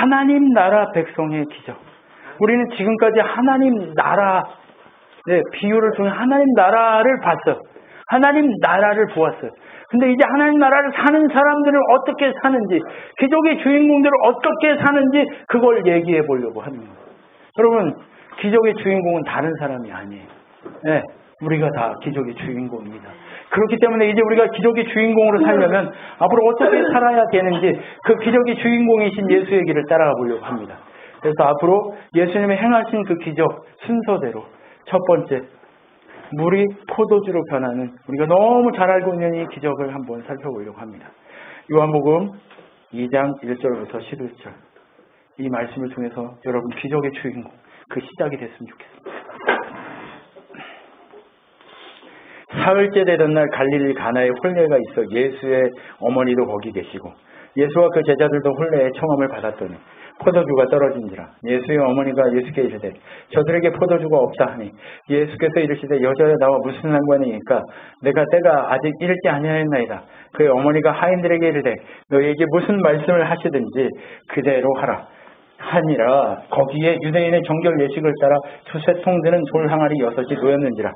하나님 나라 백성의 기적. 우리는 지금까지 하나님 나라, 비유를 통해 하나님 나라를 봤어요. 하나님 나라를 보았어요. 근데 이제 하나님 나라를 사는 사람들은 어떻게 사는지, 기적의 주인공들을 어떻게 사는지 그걸 얘기해 보려고 하는 거예요. 여러분, 기적의 주인공은 다른 사람이 아니에요. 우리가 다 기적의 주인공입니다. 그렇기 때문에 이제 우리가 기적의 주인공으로 살려면 앞으로 어떻게 살아야 되는지 그 기적의 주인공이신 예수의 길을 따라가 보려고 합니다. 그래서 앞으로 예수님이 행하신 그 기적 순서대로 첫 번째, 물이 포도주로 변하는, 우리가 너무 잘 알고 있는 이 기적을 한번 살펴보려고 합니다. 요한복음 2장 1절부터 11절, 이 말씀을 통해서 여러분 기적의 주인공, 그 시작이 됐으면 좋겠습니다. 사흘째 되던 날 갈릴리 가나에 혼례가 있어 예수의 어머니도 거기 계시고 예수와 그 제자들도 혼례의 청함을 받았더니 포도주가 떨어진지라. 예수의 어머니가 예수께 이르되 저들에게 포도주가 없다 하니 예수께서 이르시되 여자여 나와 무슨 상관이니까 내가 때가 아직 이르지 아니하였나이다. 그의 어머니가 하인들에게 이르되 너희에게 무슨 말씀을 하시든지 그대로 하라 하니라. 거기에 유대인의 정결 예식을 따라 두세 통 드는 돌 항아리 6이 놓였는지라.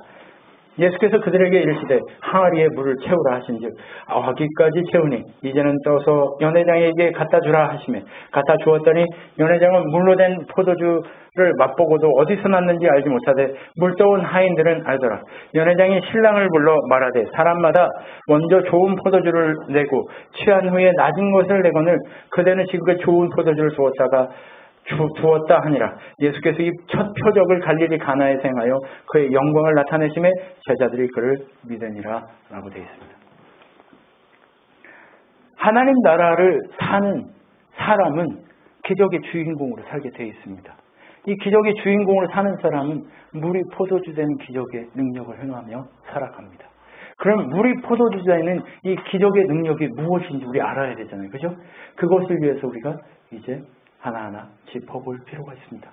예수께서 그들에게 이르시되 항아리에 물을 채우라 하신즉 아기까지 채우니 이제는 떠서 연회장에게 갖다 주라 하시매 갖다 주었더니 연회장은 물로 된 포도주를 맛보고도 어디서 났는지 알지 못하되 물 떠온 하인들은 알더라. 연회장이 신랑을 불러 말하되 사람마다 먼저 좋은 포도주를 내고 취한 후에 낮은 것을 내거늘 그대는 지금까지 좋은 포도주를 두었다 하니라. 예수께서 이 첫 표적을 갈릴리 가나에 행하여 그의 영광을 나타내심에 제자들이 그를 믿으니라 라고 되어 있습니다. 하나님 나라를 사는 사람은 기적의 주인공으로 살게 되어 있습니다. 이 기적의 주인공으로 사는 사람은 물이 포도주 되는 기적의 능력을 행하며 살아갑니다. 그럼 물이 포도주 되는 이 기적의 능력이 무엇인지 우리 알아야 되잖아요. 그죠? 그것을 위해서 우리가 이제 하나하나 짚어볼 필요가 있습니다.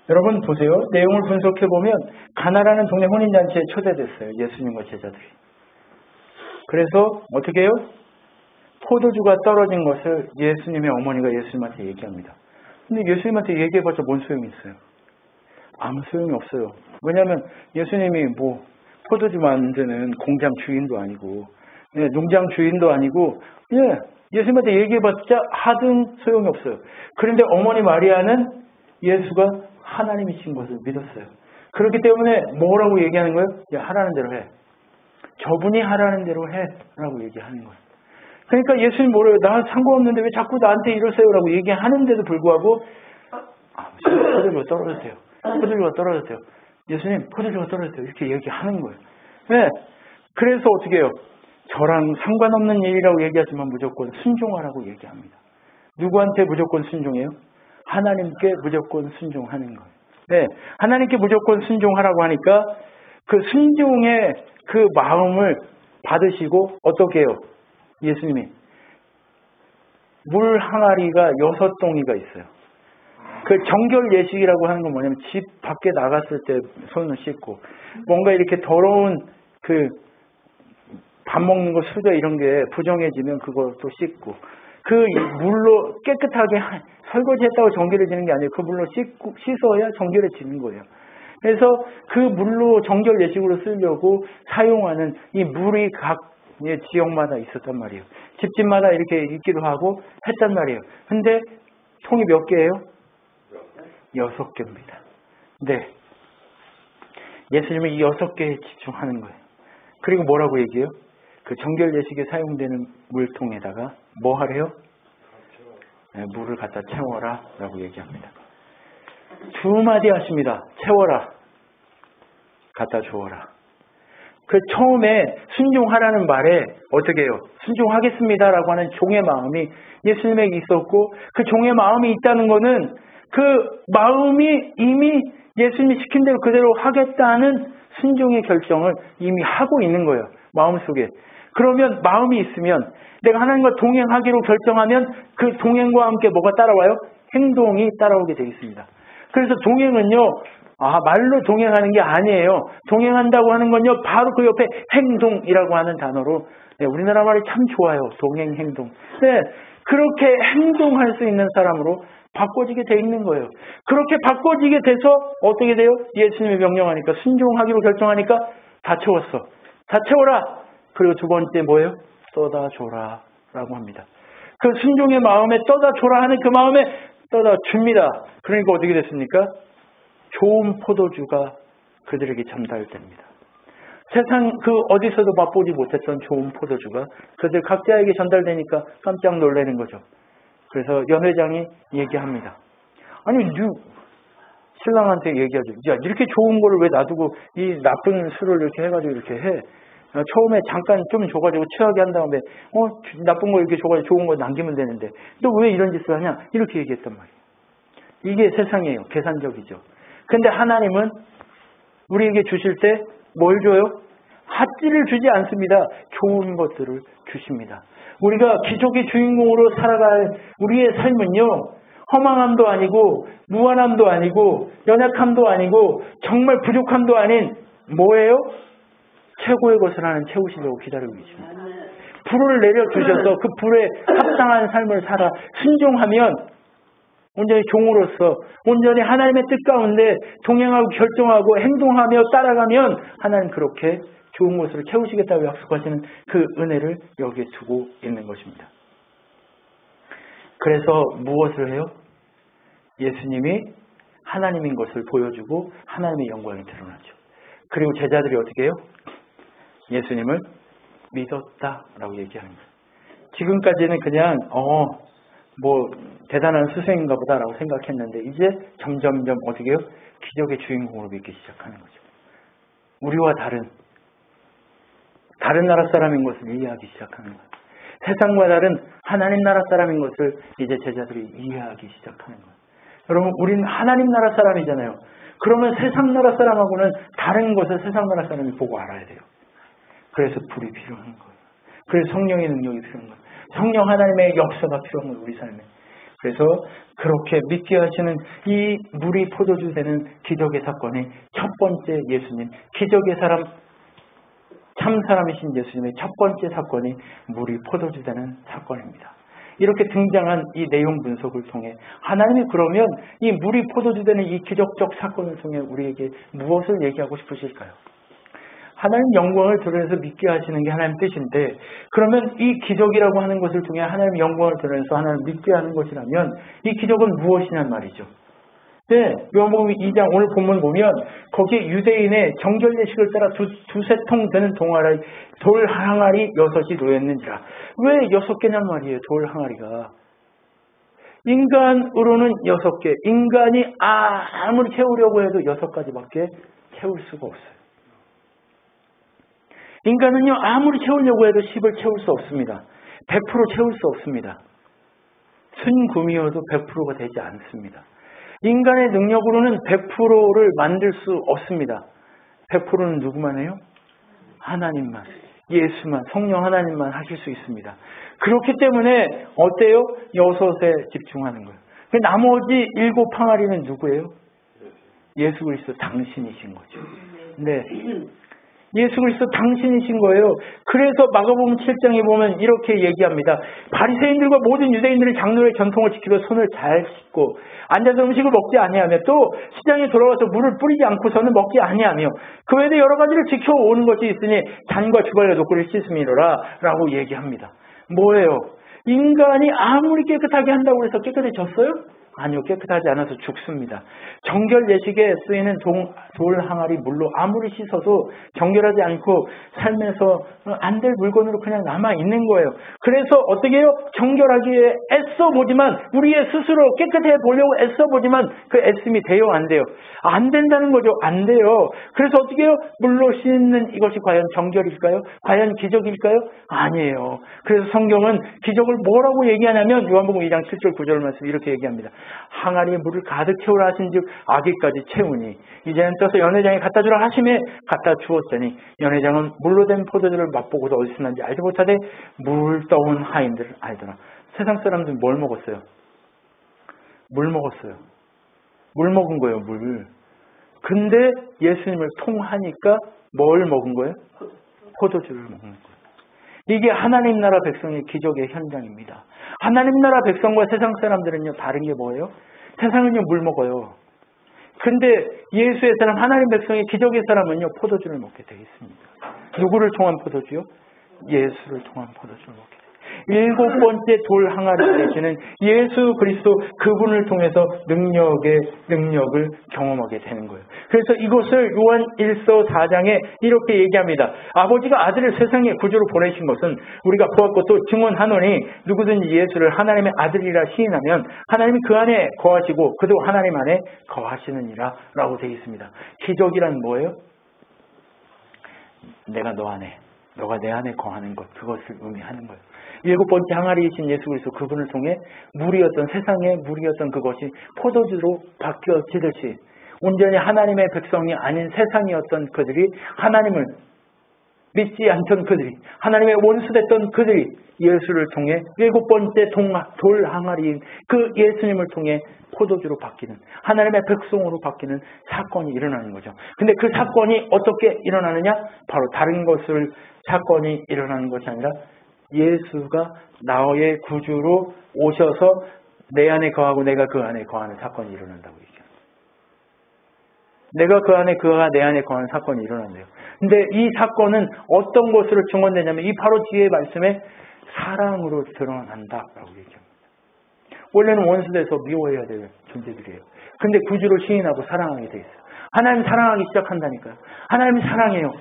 여러분 보세요. 내용을 분석해보면 가나라는 동네 혼인잔치에 초대됐어요. 예수님과 제자들이. 그래서 어떻게 해요? 포도주가 떨어진 것을 예수님의 어머니가 예수님한테 얘기합니다. 근데 예수님한테 얘기해봤자 뭔 소용이 있어요? 아무 소용이 없어요. 왜냐하면 예수님이 포도주 만드는 공장 주인도 아니고 농장 주인도 아니고 예수님한테 얘기해봤자 하든 소용이 없어요. 그런데 어머니 마리아는 예수가 하나님이신 것을 믿었어요. 그렇기 때문에 뭐라고 얘기하는 거예요? 야, 하라는 대로 해. 저분이 하라는 대로 해 라고 얘기하는 거예요. 그러니까 예수님 뭐래요? 나 상관없는데 왜 자꾸 나한테 이러세요? 라고 얘기하는데도 불구하고 포도주가 떨어졌대요. 포도주가 떨어졌대요. 예수님 포도주가 떨어졌대요. 이렇게 얘기하는 거예요. 그래서 어떻게 해요? 저랑 상관없는 일이라고 얘기하지만 무조건 순종하라고 얘기합니다. 누구한테 무조건 순종해요? 하나님께 무조건 순종하는 거예요. 하나님께 무조건 순종하라고 하니까 그 순종의 그 마음을 받으시고 어떻게 해요? 예수님이 물 항아리가 6동이가 있어요. 그 정결 예식이라고 하는 건 뭐냐면 집 밖에 나갔을 때 손을 씻고 뭔가 이렇게 더러운 밥 먹는 거 수저 이런 게 부정해지면 그것도 씻고 그 물로 깨끗하게 설거지했다고 정결해지는 게 아니에요. 그 물로 씻어야 정결해지는 거예요. 그래서 그 물로 정결 예식으로 쓰려고 사용하는 이 물이 각 지역마다 있었단 말이에요. 집집마다 이렇게 있기도 하고 했단 말이에요. 근데 통이 몇 개예요? 6개입니다. 네. 예수님은 이 6개에 집중하는 거예요. 그리고 뭐라고 얘기해요? 그 정결 예식에 사용되는 물통에다가 뭐 하래요? 물을 갖다 채워라 라고 얘기합니다. 2마디 하십니다. 채워라. 갖다 주어라. 그 처음에 순종하라는 말에 어떻게 해요? 순종하겠습니다 라고 하는 종의 마음이 예수님에게 있었고 그 종의 마음이 있다는 거는 그 마음이 이미 예수님이 시킨 대로 그대로 하겠다는 순종의 결정을 이미 하고 있는 거예요. 마음속에. 그러면 마음이 있으면 내가 하나님과 동행하기로 결정하면 그 동행과 함께 뭐가 따라와요? 행동이 따라오게 되어 있습니다. 그래서 동행은요. 말로 동행하는 게 아니에요. 동행한다고 하는 건요. 바로 그 옆에 행동이라고 하는 단어로 우리나라 말이 참 좋아요. 동행, 행동. 그렇게 행동할 수 있는 사람으로 바꿔지게 돼 있는 거예요. 그렇게 바꿔지게 돼서 어떻게 돼요? 예수님이 명령하니까 순종하기로 결정하니까 다 채웠어. 다 채워라. 그리고 두 번째 뭐예요? 쏟아줘라 라고 합니다. 그 순종의 마음에 떠다줘라 하는 그 마음에 떠다줍니다. 그러니까 어떻게 됐습니까? 좋은 포도주가 그들에게 전달됩니다. 세상 그 어디서도 맛보지 못했던 좋은 포도주가 그들 각자에게 전달되니까 깜짝 놀라는 거죠. 그래서 연회장이 얘기합니다. 아니 신랑한테 얘기하죠. 야, 이렇게 좋은 거를 왜 놔두고 이 나쁜 술을 이렇게 해가지고 이렇게 해. 처음에 잠깐 좀 줘가지고 취하게 한 다음에 나쁜 거 이렇게 줘가지고 좋은 거 남기면 되는데 너 왜 이런 짓을 하냐? 이렇게 얘기했단 말이에요. 이게 세상이에요. 계산적이죠. 근데 하나님은 우리에게 주실 때 뭘 줘요? 핫지를 주지 않습니다. 좋은 것들을 주십니다. 우리가 기적의 주인공으로 살아갈 우리의 삶은요. 허망함도 아니고 무한함도 아니고 연약함도 아니고 정말 부족함도 아닌 뭐예요? 최고의 것을 하는 채우시려고 기다리고 계십니다. 불을 내려주셔서 그 불에 합당한 삶을 살아 순종하면 온전히 종으로서 온전히 하나님의 뜻 가운데 동행하고 결정하고 행동하며 따라가면 하나님 그렇게 좋은 것으로 채우시겠다고 약속하시는 그 은혜를 여기에 두고 있는 것입니다. 그래서 무엇을 해요? 예수님이 하나님인 것을 보여주고 하나님의 영광이 드러나죠. 그리고 제자들이 어떻게 해요? 예수님을 믿었다라고 얘기하는 거예요. 지금까지는 그냥 대단한 스승인가 보다라고 생각했는데 이제 점점점 어떻게 해요? 기적의 주인공으로 믿기 시작하는 거죠. 우리와 다른 나라 사람인 것을 이해하기 시작하는 거예요. 세상과 다른 하나님 나라 사람인 것을 이제 제자들이 이해하기 시작하는 거예요. 여러분 우리는 하나님 나라 사람이잖아요. 그러면 세상 나라 사람하고는 다른 것을 세상 나라 사람이 보고 알아야 돼요. 그래서 불이 필요한 거예요. 그래서 성령의 능력이 필요한 거예요. 성령 하나님의 역사가 필요한 거예요. 우리 삶에. 그래서 그렇게 믿게 하시는 이 물이 포도주 되는 기적의 사건이 첫 번째 예수님, 기적의 사람, 참 사람이신 예수님의 첫 번째 사건이 물이 포도주 되는 사건입니다. 이렇게 등장한 이 내용 분석을 통해 하나님이 그러면 이 물이 포도주 되는 이 기적적 사건을 통해 우리에게 무엇을 얘기하고 싶으실까요? 하나님 영광을 드러내서 믿게 하시는 게 하나님 뜻인데 그러면 이 기적이라고 하는 것을 통해 하나님 영광을 드러내서 하나님 믿게 하는 것이라면 이 기적은 무엇이냐는 말이죠. 네, 요한복음 2장 오늘 본문 보면 거기에 유대인의 정결 예식을 따라 두세 통 되는 돌 항아리 6이 놓였는지라. 왜 6개냔 말이에요. 돌 항아리가. 인간으로는 6개. 인간이 아무리 채우려고 해도 6가지밖에 채울 수가 없어요. 인간은요 아무리 채우려고 해도 10을 채울 수 없습니다. 100% 채울 수 없습니다. 순금이어도 100%가 되지 않습니다. 인간의 능력으로는 100%를 만들 수 없습니다. 100%는 누구만 해요? 하나님만, 예수만, 성령 하나님만 하실 수 있습니다. 그렇기 때문에 어때요? 6에 집중하는 거예요. 나머지 7 항아리는 누구예요? 예수 그리스도 당신이신 거죠. 네. 예수 그리스도 당신이신 거예요. 그래서 마가복음 7장에 보면 이렇게 얘기합니다. 바리새인들과 모든 유대인들이 장로의 전통을 지키고 손을 잘 씻고 앉아서 음식을 먹지 아니하며 또 시장에 돌아와서 물을 뿌리지 않고서는 먹지 아니하며 그 외에도 여러 가지를 지켜오는 것이 있으니 잔과 주발과 노구를 씻음이로라 라고 얘기합니다. 뭐예요? 인간이 아무리 깨끗하게 한다고 해서 깨끗해졌어요? 아니요. 깨끗하지 않아서 죽습니다. 정결 예식에 쓰이는 돌 항아리 물로 아무리 씻어도 정결하지 않고 삶에서 안 될 물건으로 그냥 남아있는 거예요. 그래서 어떻게 해요? 정결하기에 애써보지만 우리의 스스로 깨끗해 보려고 애써보지만 그 애씀이 돼요? 안 돼요? 안 된다는 거죠. 안 돼요. 그래서 어떻게 해요? 물로 씻는 이것이 과연 정결일까요? 과연 기적일까요? 아니에요. 그래서 성경은 기적을 뭐라고 얘기하냐면 요한복음 2장 7절 9절 말씀 이렇게 얘기합니다. 항아리에 물을 가득 채우라 하신즉 아기까지 채우니 이제는 떠서 연회장에 갖다 주라 하심에 갖다 주었더니 연회장은 물로 된 포도주를 맛보고도 어디서 난지 알지 못하되 물 떠온 하인들을 알더라. 세상 사람들은 뭘 먹었어요? 물 먹었어요. 물 먹은 거예요. 물. 근데 예수님을 통하니까 뭘 먹은 거예요? 포도주를 먹는 거예요. 이게 하나님 나라 백성의 기적의 현장입니다. 하나님 나라 백성과 세상 사람들은요, 다른 게 뭐예요? 세상은요, 물 먹어요. 근데 예수의 사람, 하나님 백성의 기적의 사람은요, 포도주를 먹게 되어 있습니다. 누구를 통한 포도주요? 예수를 통한 포도주를 먹게 돼요. 일곱 번째 돌 항아리 되시는 예수 그리스도, 그분을 통해서 능력을 경험하게 되는 거예요. 그래서 이것을 요한 1서 4장에 이렇게 얘기합니다. 아버지가 아들을 세상에 구주로 보내신 것은 우리가 보았고 또 증언하노니 누구든지 예수를 하나님의 아들이라 시인하면 하나님이 그 안에 거하시고 그도 하나님 안에 거하시느니라 라고 되어 있습니다. 기적이란 뭐예요? 내가 너 안에, 너가 내 안에 거하는 것, 그것을 의미하는 거예요. 일곱 번째 항아리이신 예수 그리스도, 그분을 통해 물이었던, 세상의 물이었던 그것이 포도주로 바뀌어지듯이 온전히 하나님의 백성이 아닌 세상이었던 그들이, 하나님을 믿지 않던 그들이, 하나님의 원수됐던 그들이 예수를 통해 일곱 번째 돌 항아리인 그 예수님을 통해 포도주로 바뀌는, 하나님의 백성으로 바뀌는 사건이 일어나는 거죠. 근데 그 사건이 어떻게 일어나느냐? 바로 다른 것을 사건이 일어나는 것이 아니라 예수가 나의 구주로 오셔서 내 안에 거하고 내가 그 안에 거하는 사건이 일어난다고 얘기합니다. 내가 그 안에, 그가 내 안에 거하는 사건이 일어난대요. 근데 이 사건은 어떤 것으로 증언되냐면 이 바로 뒤에 말씀에 사랑으로 드러난다라고 얘기합니다. 원래는 원수돼서 미워해야 될 존재들이에요. 근데 구주를 시인하고 사랑하게 돼 있어요. 하나님 사랑하기 시작한다니까요. 하나님이 사랑해요.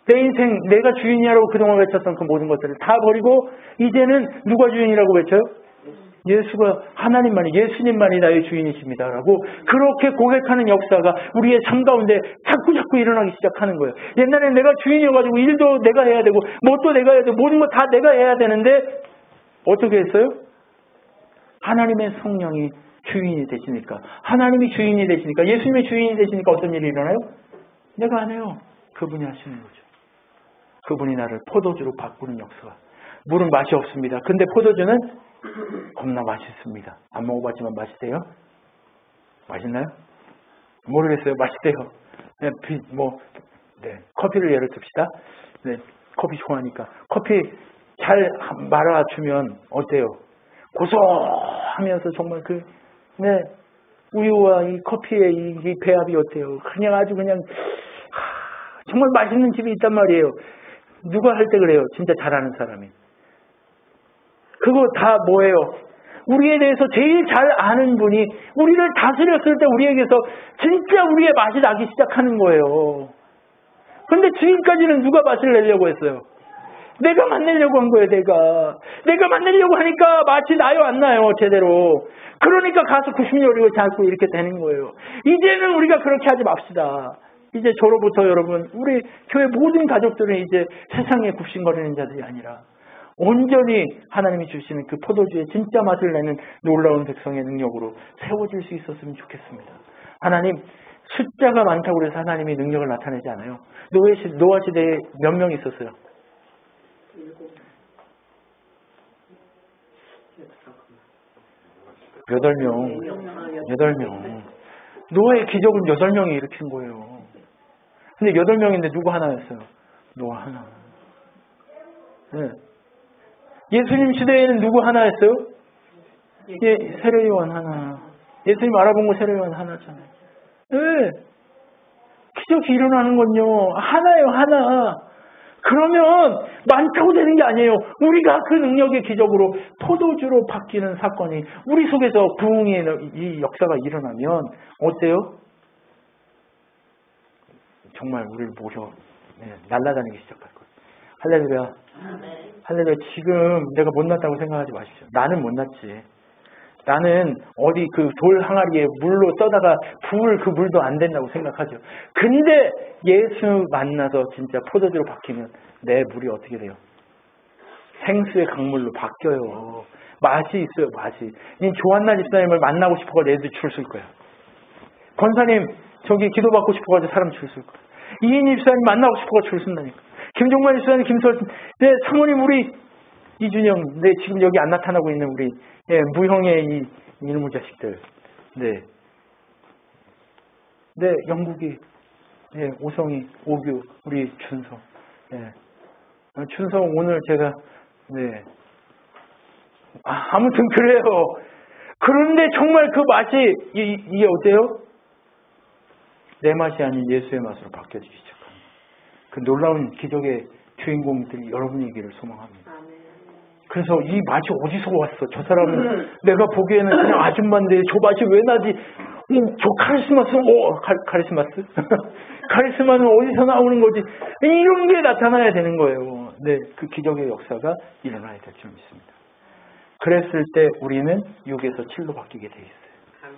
내 인생 내가 주인이라고 그동안 외쳤던 그 모든 것들을 다 버리고 이제는 누가 주인이라고 외쳐요? 예수가, 하나님만이, 예수님만이 나의 주인이십니다라고 그렇게 고백하는 역사가 우리의 삶 가운데 자꾸 일어나기 시작하는 거예요. 옛날에 내가 주인이어가지고 일도 내가 해야 되고 뭣도 내가 해야 되고 모든 거 다 내가 해야 되는데 어떻게 했어요? 하나님의 성령이 주인이 되시니까, 하나님이 주인이 되시니까, 예수님이 주인이 되시니까 어떤 일이 일어나요? 내가 안 해요. 그분이 하시는 거죠. 그분이 나를 포도주로 바꾸는 역사가. 물은 맛이 없습니다. 근데 포도주는 겁나 맛있습니다. 안 먹어봤지만 맛있대요? 맛있나요? 모르겠어요. 맛있대요. 커피를 예를 듭시다. 네, 커피 좋아하니까. 커피 잘 말아주면 어때요? 고소하면서 정말 우유와 이 커피의 이 배합이 어때요? 그냥 아주 그냥, 정말 맛있는 집이 있단 말이에요. 누가 할 때 그래요? 진짜 잘하는 사람이. 그거 다 뭐예요? 우리에 대해서 제일 잘 아는 분이 우리를 다스렸을 때 우리에게서 진짜 우리의 맛이 나기 시작하는 거예요. 그런데 지금까지는 누가 맛을 내려고 했어요? 내가 맛내려고 한 거예요. 내가 맛내려고 하니까 맛이 나요 안 나요 제대로. 그러니까 가서 90년이고 자꾸 이렇게 되는 거예요. 이제는 우리가 그렇게 하지 맙시다. 이제 저로부터 여러분, 우리 교회 모든 가족들은 이제 세상에 굽신거리는 자들이 아니라 온전히 하나님이 주시는 그 포도주의 진짜 맛을 내는 놀라운 백성의 능력으로 세워질 수 있었으면 좋겠습니다. 하나님, 숫자가 많다고 해서 하나님이 능력을 나타내지 않아요. 노아 시대에 몇 명 있었어요? 8명. 노아의 기적은 8명이 일으킨 거예요. 근데 8명인데 누구 하나였어요? 노아 하나. 네. 예수님 시대에는 누구 하나였어요? 세례요한 하나. 예수님 알아본 거 세례요한 하나잖아요. 네. 기적이 일어나는 건요, 하나예요, 하나. 그러면 많다고 되는 게 아니에요. 우리가 그 능력의 기적으로 포도주로 바뀌는 사건이 우리 속에서 부흥의 이 역사가 일어나면 어때요? 정말 우리를 모셔 날아다니기 시작할 거예요. 할렐루야. 할렐루야. 지금 내가 못났다고 생각하지 마십시오. 나는 못났지. 나는 어디 그 돌 항아리에 물로 떠다가 부을 그 물도 안 된다고 생각하죠. 근데 예수 만나서 진짜 포도주로 바뀌면 내 물이 어떻게 돼요? 생수의 강물로 바뀌어요. 맛이 있어요, 맛이. 이 조한나 집사님을 만나고 싶어가지고 애들 줄 설 거야. 권사님, 저기 기도받고 싶어가지고 사람 줄 설 거야. 이인희 집사님 만나고 싶어가지고 줄 쓴다니까. 김종만 집사님, 김설진, 네, 사모님 우리 이준영, 네, 지금 여기 안 나타나고 있는 우리 무형의 이 이놈의 자식들, 네, 영국이, 오성이, 오규, 우리 준성, 준성 오늘 제가 아무튼 그래요. 그런데 정말 그 맛이 이게 어때요? 내 맛이 아닌 예수의 맛으로 바뀌어지기 시작합니다. 그 놀라운 기적의 주인공들이 여러분이기를 소망합니다. 그래서 이 맛이 어디서 왔어? 저 사람은 내가 보기에는 그냥 아줌마인데 저 맛이 왜 나지? 저 카리스마스는 카리스마스? 카리스마는 어디서 나오는 거지? 이런 게 나타나야 되는 거예요. 네, 그 기적의 역사가 일어나야 될 줄 믿습니다. 그랬을 때 우리는 6에서 7로 바뀌게 돼 있어요.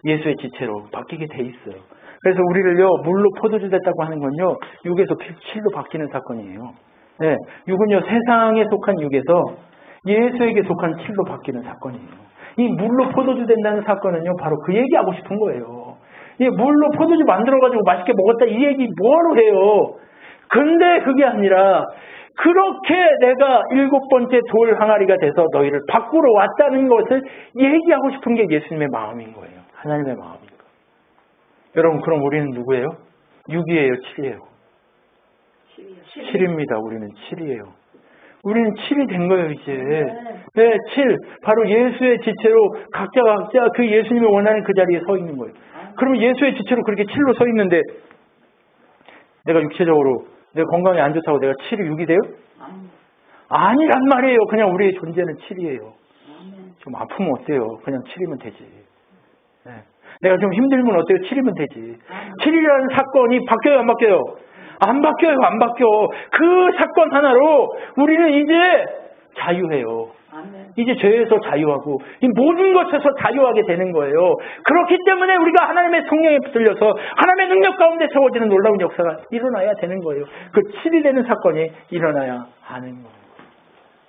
예수의 지체로 바뀌게 돼 있어요. 그래서 우리를요, 물로 포도주 됐다고 하는 건요, 6에서 7로 바뀌는 사건이에요. 네, 6은요, 세상에 속한 6에서 예수에게 속한 7로 바뀌는 사건이에요. 이 물로 포도주 된다는 사건은요, 바로 그 얘기하고 싶은 거예요. 이 물로 포도주 만들어가지고 맛있게 먹었다, 이 얘기 뭐하러 해요? 근데 그게 아니라, 그렇게 내가 7번째 돌 항아리가 돼서 너희를 밖으로 왔다는 것을 얘기하고 싶은 게 예수님의 마음인 거예요. 하나님의 마음인 거예요. 여러분, 그럼 우리는 누구예요? 6이에요, 7이에요? 7입니다. 우리는 7이에요. 우리는 7이 된 거예요, 이제. 네, 7. 바로 예수의 지체로 각자 그 예수님이 원하는 그 자리에 서 있는 거예요. 그러면 예수의 지체로 그렇게 7로 서 있는데 내가 육체적으로 내 건강이 안 좋다고 내가 7이 6이 돼요? 아니란 말이에요. 그냥 우리의 존재는 7이에요. 좀 아프면 어때요? 그냥 7이면 되지. 네. 내가 좀 힘들면 어때요? 7이면 되지. 7이라는 사건이 바뀌어요, 안 바뀌어요? 안 바뀌어요, 안 바뀌어. 그 사건 하나로 우리는 이제 자유해요. 이제 죄에서 자유하고 이 모든 것에서 자유하게 되는 거예요. 그렇기 때문에 우리가 하나님의 성령에 붙들려서 하나님의 능력 가운데 세워지는 놀라운 역사가 일어나야 되는 거예요. 그 7이 되는 사건이 일어나야 하는 거예요.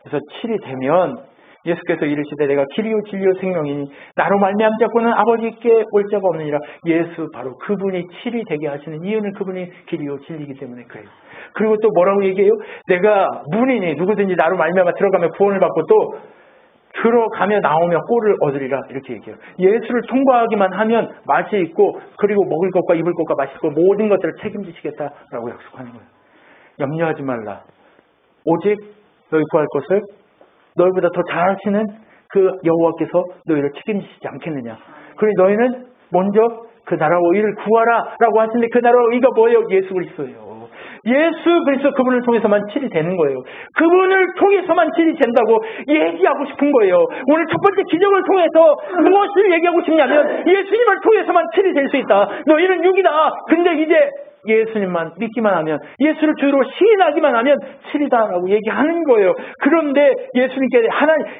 그래서 7이 되면 예수께서 이르시되 내가 길이요 진리요 생명이니 나로 말미암지 않고는 아버지께 올 자가 없느니라. 예수 바로 그분이 7이 되게 하시는 이유는 그분이 길이요 진리이기 때문에 그래요. 그리고 또 뭐라고 얘기해요? 내가 문이니 누구든지 나로 말미암아 들어가면 구원을 받고 또 들어가며 나오며 꼴을 얻으리라 이렇게 얘기해요. 예수를 통과하기만 하면 맛이 있고 그리고 먹을 것과 입을 것과 마실 것 모든 것들을 책임지시겠다라고 약속하는 거예요. 염려하지 말라. 오직 너희 구할 것을 너희보다 더 잘하시는 그 여호와께서 너희를 책임지시지 않겠느냐. 그러니 너희는 먼저 그 나라와 의를 구하라 라고 하시는데 그 나라와 의가 뭐예요? 예수 그리스도예요. 예수 그리스도 그분을 통해서만 7이 되는 거예요. 그분을 통해서만 7이 된다고 얘기하고 싶은 거예요. 오늘 첫 번째 기적을 통해서 무엇을 얘기하고 싶냐면 예수님을 통해서만 7이 될 수 있다. 너희는 6이다. 근데 이제 예수님만 믿기만 하면 예수를 주로 시인하기만 하면 7이다라고 얘기하는 거예요. 그런데 예수님께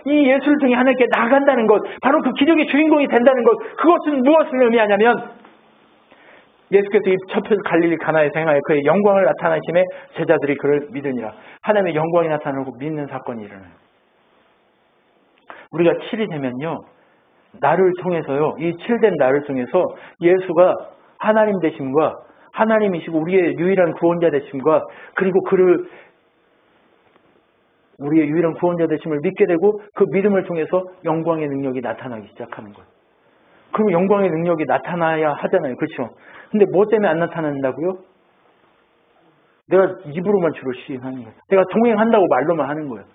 이 예수를 통해 하나님께 나간다는 것, 바로 그 기적의 주인공이 된다는 것, 그것은 무엇을 의미하냐면 예수께서 이 첫 갈릴리 가나에서 행하여 그의 영광을 나타나심에 제자들이 그를 믿으니라. 하나님의 영광이 나타나고 믿는 사건이 일어나요. 우리가 7이 되면요, 나를 통해서요, 이 7된 나를 통해서 예수가 하나님 되심과 하나님이시고 우리의 유일한 구원자 되심과 그리고 우리의 유일한 구원자 되심을 믿게 되고 그 믿음을 통해서 영광의 능력이 나타나기 시작하는 거예요. 그럼 영광의 능력이 나타나야 하잖아요. 그렇죠? 근데 뭐 때문에 안 나타난다고요? 내가 입으로만 주로 시인하는 거예요. 내가 동행한다고 말로만 하는 거예요.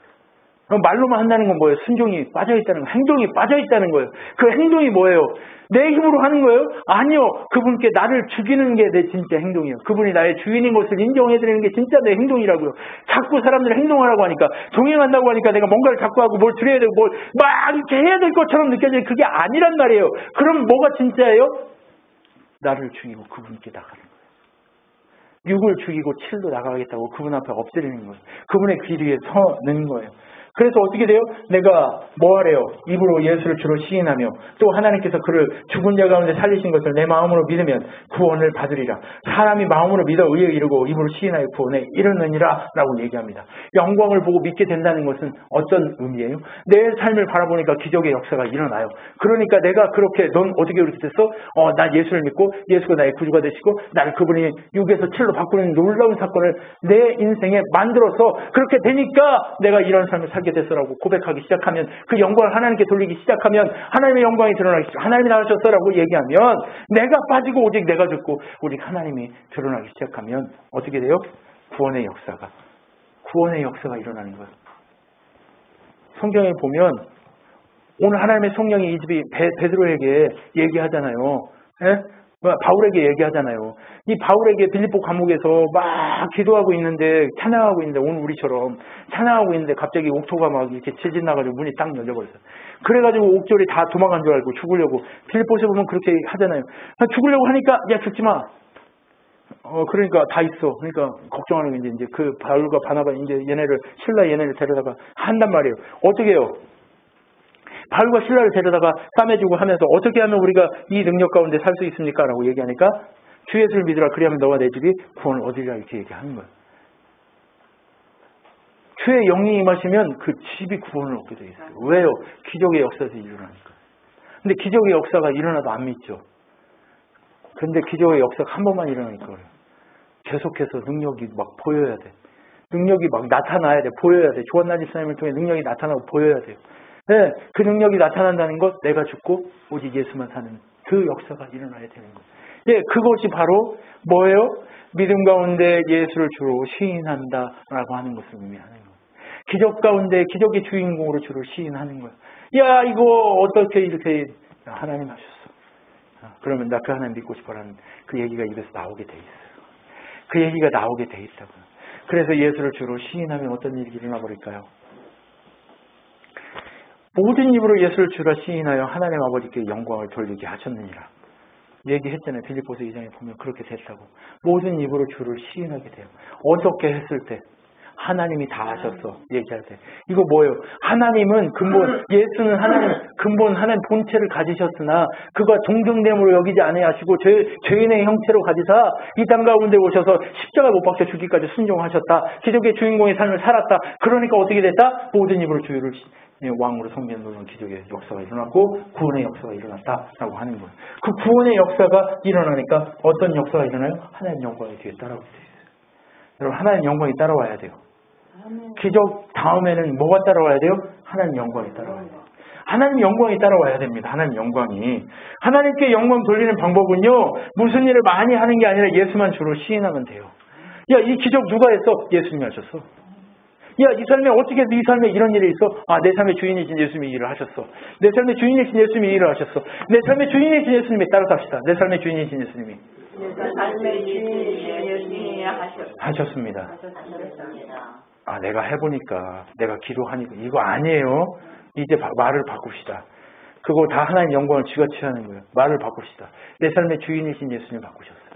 그럼 말로만 한다는 건 뭐예요? 순종이 빠져있다는 거예요. 행동이 빠져있다는 거예요. 그 행동이 뭐예요? 내 힘으로 하는 거예요? 아니요. 그분께 나를 죽이는 게 내 진짜 행동이에요. 그분이 나의 주인인 것을 인정해드리는 게 진짜 내 행동이라고요. 자꾸 사람들이 행동하라고 하니까, 동행한다고 하니까 내가 뭔가를 자꾸 하고 뭘 드려야 되고 뭘 막 이렇게 해야 될 것처럼 느껴지는 그게 아니란 말이에요. 그럼 뭐가 진짜예요? 나를 죽이고 그분께 나가는 거예요. 6을 죽이고 7로 나가겠다고 그분 앞에 엎드리는 거예요. 그분의 길 위에 서는 거예요. 그래서 어떻게 돼요? 내가 뭐 하래요? 입으로 예수를 주로 시인하며 또 하나님께서 그를 죽은 자 가운데 살리신 것을 내 마음으로 믿으면 구원을 받으리라. 사람이 마음으로 믿어 의에 이르고 입으로 시인하여 구원에 이르느니라 라고 얘기합니다. 영광을 보고 믿게 된다는 것은 어떤 의미예요? 내 삶을 바라보니까 기적의 역사가 일어나요. 그러니까 내가 그렇게 넌 어떻게 그렇게 됐어? 난 예수를 믿고 예수가 나의 구주가 되시고 나를 그분이 6에서 7로 바꾸는 놀라운 사건을 내 인생에 만들어서 그렇게 되니까 내가 이런 삶을 살게 됐어라고 고백하기 시작하면 그 영광을 하나님께 돌리기 시작하면 하나님의 영광이 드러나기 시작. 하나님이 나가셨어라고 얘기하면 내가 빠지고 오직 내가 죽고 오직 하나님이 드러나기 시작하면 어떻게 돼요? 구원의 역사가 일어나는 거예요. 성경에 보면 오늘 하나님의 성령이 이 집이 베드로에게 얘기하잖아요. 예? 바울에게 얘기하잖아요. 이 바울에게 빌립보 감옥에서 막 기도하고 있는데, 찬양하고 있는데, 오늘 우리처럼 찬양하고 있는데 갑자기 옥토가 막 이렇게 질질 나가지고 문이 딱 열려버렸어요. 그래가지고 옥졸이 다 도망간 줄 알고 죽으려고. 빌립보서 보면 그렇게 하잖아요. 죽으려고 하니까 야 죽지 마. 그러니까 다 있어. 그러니까 걱정하는 게 이제 그 바울과 바나바 이제 얘네를 신라 얘네를 데려다가 한단 말이에요. 어떻게 해요? 바울과 신라를 데려다가 싸매주고 하면서 어떻게 하면 우리가 이 능력 가운데 살 수 있습니까? 라고 얘기하니까 주 예수를 믿으라 그리하면 너와 내 집이 구원을 얻으리라 이렇게 얘기하는 거예요. 주의 영이 임하시면 그 집이 구원을 얻게 돼 있어요. 왜요? 기적의 역사에서 일어나니까. 근데 기적의 역사가 일어나도 안 믿죠. 그런데 기적의 역사가 한 번만 일어나니까 그래요. 계속해서 능력이 막 보여야 돼. 능력이 막 나타나야 돼. 보여야 돼. 조한나 집사님을 통해 능력이 나타나고 보여야 돼요. 네, 그 능력이 나타난다는 것, 내가 죽고 오직 예수만 사는 그 역사가 일어나야 되는 거예요. 예, 그것이 바로 뭐예요? 믿음 가운데 예수를 주로 시인한다라고 하는 것을 의미하는 거예요. 기적 가운데 기적의 주인공으로 주로 시인하는 거예요. 야, 이거 어떻게 이렇게 하나님 하셨어. 그러면 나 그 하나님 믿고 싶어라는 그 얘기가 입에서 나오게 돼 있어요. 그 얘기가 나오게 돼 있다고요. 그래서 예수를 주로 시인하면 어떤 일이 일어나 버릴까요? 모든 입으로 예수를 주라 시인하여 하나님 아버지께 영광을 돌리게 하셨느니라. 얘기했잖아요. 빌립보서 2장에 보면 그렇게 됐다고. 모든 입으로 주를 시인하게 돼요. 어떻게 했을 때? 하나님이 다 하셨어. 얘기할 때. 이거 뭐예요? 하나님은 근본, 예수는 하나님, 근본 하나님 본체를 가지셨으나 그가 동정됨으로 여기지 아니하시고 죄인의 형체로 가지사 이 땅 가운데 오셔서 십자가 못 박혀 죽기까지 순종하셨다. 기적의 주인공의 삶을 살았다. 그러니까 어떻게 됐다? 모든 입으로 주를 왕으로 섬기는 놀라운 기적의 역사가 일어났고 구원의 역사가 일어났다라고 하는 거예요. 그 구원의 역사가 일어나니까 어떤 역사가 일어나요? 하나님 영광이 뒤에 따라오게 돼요. 여러분 하나님 영광이 따라와야 돼요. 기적 다음에는 뭐가 따라와야 돼요? 하나님 영광이 따라와야 돼요. 하나님 영광이 따라와야 됩니다. 하나님 영광이. 하나님께 영광 돌리는 방법은요. 무슨 일을 많이 하는 게 아니라 예수만 주로 시인하면 돼요. 야, 이 기적 누가 했어? 예수님이 하셨어. 야, 이 삶에 어떻게 네 삶에 이런 일이 있어? 아, 내 삶의 주인이신 예수님이 일을 하셨어. 내 삶의 주인이신 예수님이 일을 하셨어. 내 삶의 주인이신 예수님이 따라 삽시다. 내 삶의 주인이신 예수님이. 내 삶의 주인이신 예수님이 하셨습니다. 아, 내가 해보니까, 내가 기도하니까 이거 아니에요. 이제 말을 바꿉시다. 그거 다 하나님 영광을 쥐가 취하는 거예요. 말을 바꿉시다. 내 삶의 주인이신 예수님 바꾸셨어요.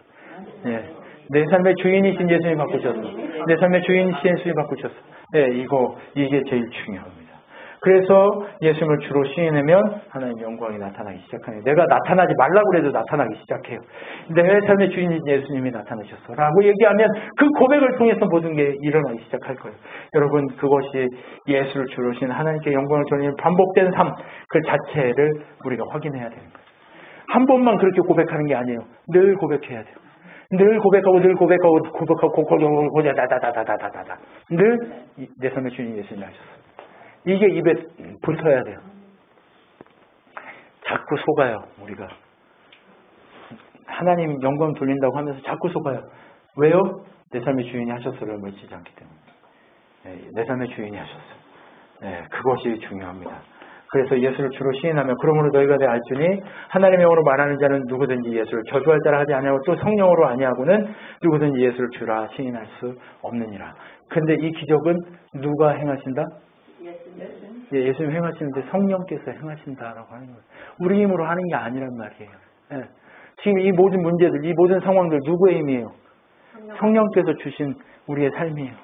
네. 내 삶의 주인이신 예수님 바꾸셨어. 내 삶의 주인이신 예수님 바꾸셨어. 네, 이게 제일 중요합니다. 그래서 예수님을 주로 시인하면 하나님 영광이 나타나기 시작하네요. 내가 나타나지 말라고 해도 나타나기 시작해요. 내 삶의 주인이신 예수님이 나타나셨어. 라고 얘기하면 그 고백을 통해서 모든 게 일어나기 시작할 거예요. 여러분, 그것이 예수를 주로 시인 하나님께 영광을 돌리는 반복된 삶, 그 자체를 우리가 확인해야 되는 거예요. 한 번만 그렇게 고백하는 게 아니에요. 늘 고백해야 돼요. 늘 고백하고 다다다다다다다. 늘 내 삶의 주인 예수님이 하셨어. 이게 입에 붙어야 돼요. 자꾸 속아요, 우리가. 하나님 영광 돌린다고 하면서 자꾸 속아요. 왜요? 내 삶의 주인이 하셨어를 외치지 않기 때문에. 네, 내 삶의 주인이 하셨어. 네, 그것이 중요합니다. 그래서 예수를 주로 시인하며 그러므로 너희가 내 알주니 하나님의 영으로 말하는 자는 누구든지 예수를 저주할 자라 하지 아니하고 또 성령으로 아니하고는 누구든지 예수를 주라 시인할 수 없느니라. 근데 이 기적은 누가 행하신다? 예수님 행하시는데 성령께서 행하신다라고 하는 거예요. 우리 힘으로 하는 게 아니란 말이에요. 네. 지금 이 모든 문제들, 이 모든 상황들 누구의 힘이에요? 성령께서 주신 우리의 삶이에요.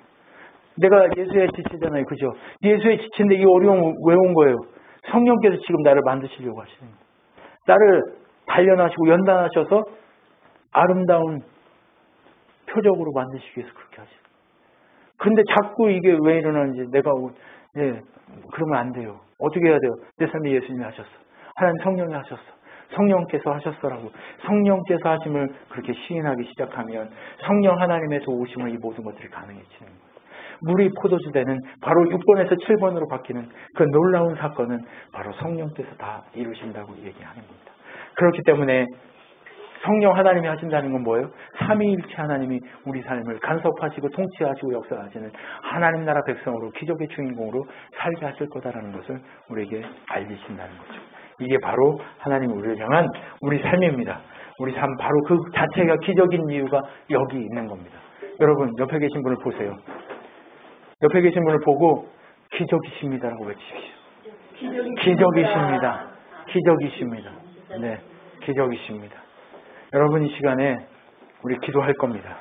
내가 예수의 지체잖아요. 그죠? 예수의 지체인데 이 어려움 왜 온 거예요? 성령께서 지금 나를 만드시려고 하시는 거예요. 나를 단련하시고 연단하셔서 아름다운 표적으로 만드시기 위해서 그렇게 하시는 거예요. 그런데 자꾸 이게 왜 일어나는지 내가 그러면 안 돼요. 어떻게 해야 돼요? 내 삶에 예수님이 하셨어. 하나님 성령이 하셨어. 성령께서 하셨어라고. 성령께서 하심을 그렇게 시인하기 시작하면 성령 하나님의 도우심을 이 모든 것들이 가능해지는 거예요. 물이 포도주 되는 바로 6번에서 7번으로 바뀌는 그 놀라운 사건은 바로 성령께서 다 이루신다고 얘기하는 겁니다. 그렇기 때문에 성령 하나님이 하신다는 건 뭐예요? 삼위일체 하나님이 우리 삶을 간섭하시고 통치하시고 역사하시는 하나님 나라 백성으로 기적의 주인공으로 살게 하실 거다라는 것을 우리에게 알리신다는 거죠. 이게 바로 하나님 우리를 향한 우리 삶입니다. 우리 삶 바로 그 자체가 기적인 이유가 여기 있는 겁니다. 여러분 옆에 계신 분을 보세요. 옆에 계신 분을 보고 기적이십니다라고 외치십시오. 기적이십니다. 기적이십니다. 네, 기적이십니다. 여러분 이 시간에 우리 기도할 겁니다.